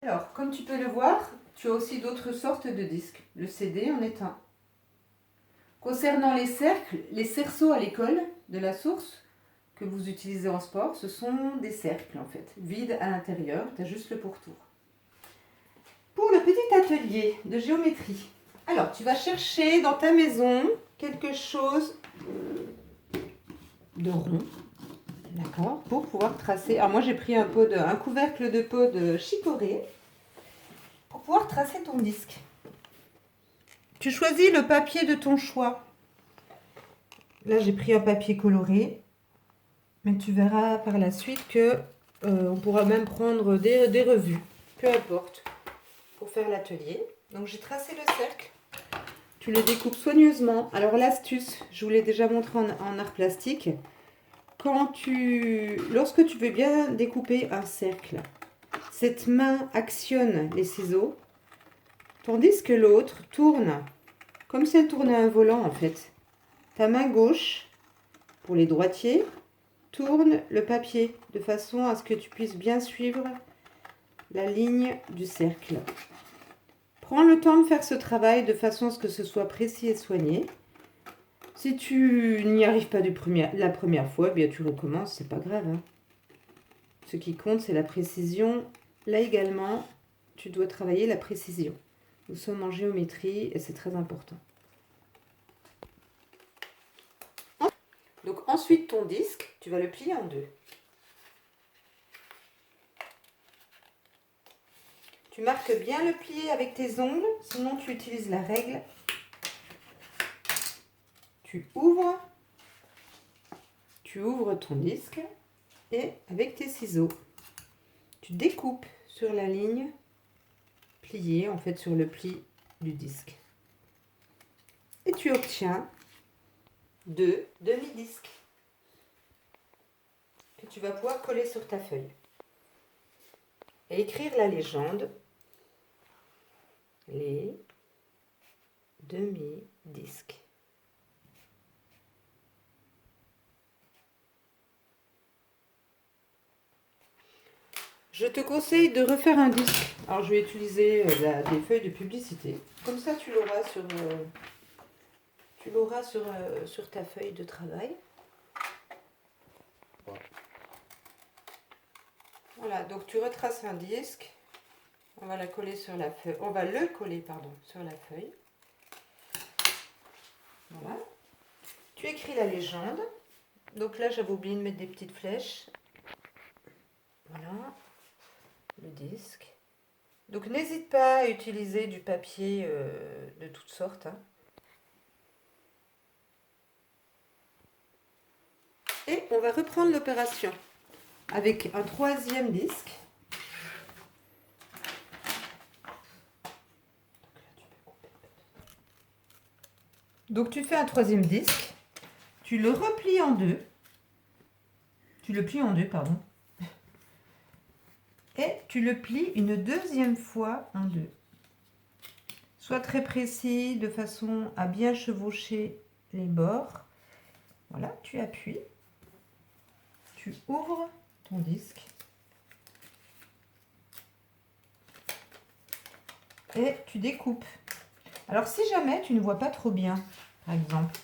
Alors, comme tu peux le voir, tu as aussi d'autres sortes de disques. Le CD en est un. Concernant les cercles, les cerceaux à l'école de la source que vous utilisez en sport, ce sont des cercles en fait, vides à l'intérieur, tu as juste le pourtour. Pour le petit atelier de géométrie, alors tu vas chercher dans ta maison quelque chose de rond, d'accord, pour pouvoir tracer. Alors moi j'ai pris un couvercle de peau de chicorée pour pouvoir tracer ton disque. Tu choisis le papier de ton choix. Là j'ai pris un papier coloré, mais tu verras par la suite que on pourra même prendre des revues, peu importe, pour faire l'atelier. Donc j'ai tracé le cercle. Tu le découpes soigneusement. Alors l'astuce, je vous l'ai déjà montré en art plastique. Lorsque tu veux bien découper un cercle, cette main actionne les ciseaux, tandis que l'autre tourne, comme si elle tournait un volant en fait. Ta main gauche, pour les droitiers, tourne le papier de façon à ce que tu puisses bien suivre la ligne du cercle. Prends le temps de faire ce travail de façon à ce que ce soit précis et soigné. Si tu n'y arrives pas la première fois, eh bien tu recommences, c'est pas grave. Hein. Ce qui compte, c'est la précision. Là également, tu dois travailler la précision. Nous sommes en géométrie et c'est très important. Donc ensuite, ton disque, tu vas le plier en deux. Tu marques bien le plié avec tes ongles, sinon tu utilises la règle. Tu ouvres ton disque et avec tes ciseaux, tu découpes sur la ligne pliée, en fait sur le pli du disque. Et tu obtiens 2 demi-disques que tu vas pouvoir coller sur ta feuille. Et écrire la légende, les demi-disques. Je te conseille de refaire un disque. Alors je vais utiliser des feuilles de publicité. Comme ça tu l'auras sur ta feuille de travail. Voilà, donc tu retraces un disque. On va la coller sur la feuille. On va le coller, pardon, sur la feuille. Voilà. Tu écris la légende. Donc là, j'avais oublié de mettre des petites flèches. Voilà. Le disque. Donc n'hésite pas à utiliser du papier de toutes sortes. Hein. Et on va reprendre l'opération avec un troisième disque. Donc tu fais un troisième disque, tu le replies en deux, pardon, et tu le plies une deuxième fois en deux. Sois très précis de façon à bien chevaucher les bords. Voilà, tu appuies, tu ouvres ton disque et tu découpes. Alors si jamais tu ne vois pas trop bien, par exemple,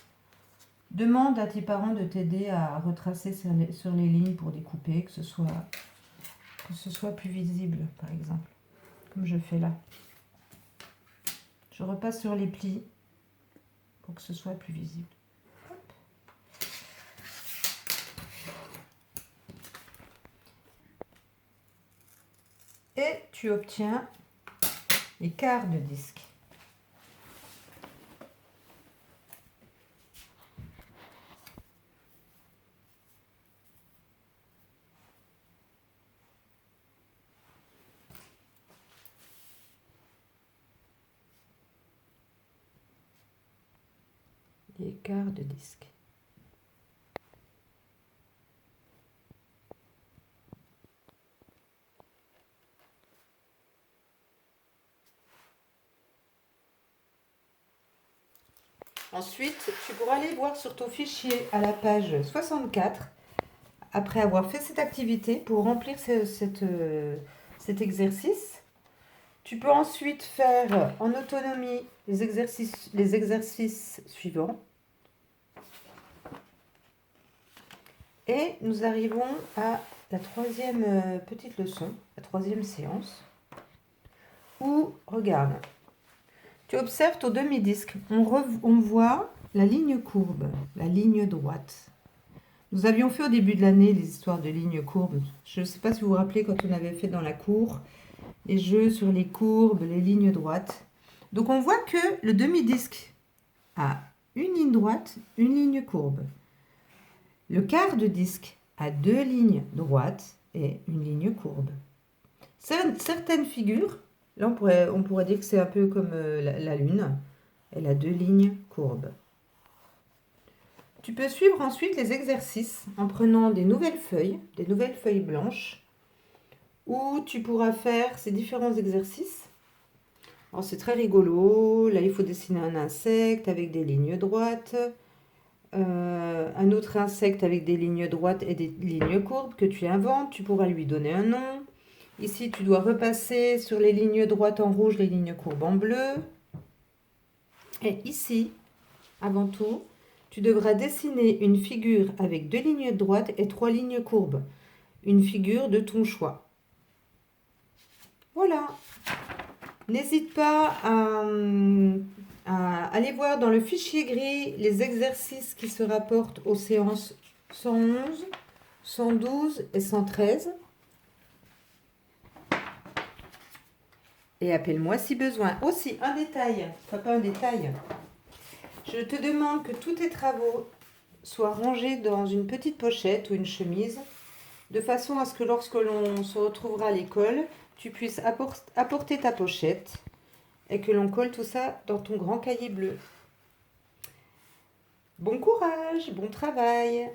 demande à tes parents de t'aider à retracer sur les lignes pour découper, que ce soit plus visible, par exemple, comme je fais là. Je repasse sur les plis pour que ce soit plus visible. Hop. Et tu obtiens les quarts de disque. Les quarts de disque. Ensuite, tu pourras aller voir sur ton fichier à la page 64, après avoir fait cette activité, pour remplir cet exercice. Tu peux ensuite faire en autonomie les exercices suivants. Et nous arrivons à la troisième petite leçon, la troisième séance, où, regarde, tu observes ton demi-disque. On voit la ligne courbe, la ligne droite. Nous avions fait au début de l'année les histoires de lignes courbes. Je ne sais pas si vous vous rappelez quand on avait fait dans la cour les jeux sur les courbes, les lignes droites. Donc on voit que le demi-disque a une ligne droite, une ligne courbe. Le quart de disque a deux lignes droites et une ligne courbe. Certaines figures, là on pourrait dire que c'est un peu comme la Lune, elle a deux lignes courbes. Tu peux suivre ensuite les exercices en prenant des nouvelles feuilles blanches, où tu pourras faire ces différents exercices. Alors c'est très rigolo, là il faut dessiner un insecte avec des lignes droites, un autre insecte avec des lignes droites et des lignes courbes que tu inventes, tu pourras lui donner un nom. Ici tu dois repasser sur les lignes droites en rouge, les lignes courbes en bleu. Et ici, avant tout, tu devras dessiner une figure avec deux lignes droites et trois lignes courbes. Une figure de ton choix. Voilà. N'hésite pas à aller voir dans le fichier gris les exercices qui se rapportent aux séances 111, 112 et 113. Et appelle-moi si besoin. Aussi, un détail, enfin pas un détail. Je te demande que tous tes travaux soient rangés dans une petite pochette ou une chemise, de façon à ce que lorsque l'on se retrouvera à l'école, tu puisses apporter ta pochette et que l'on colle tout ça dans ton grand cahier bleu. Bon courage, bon travail!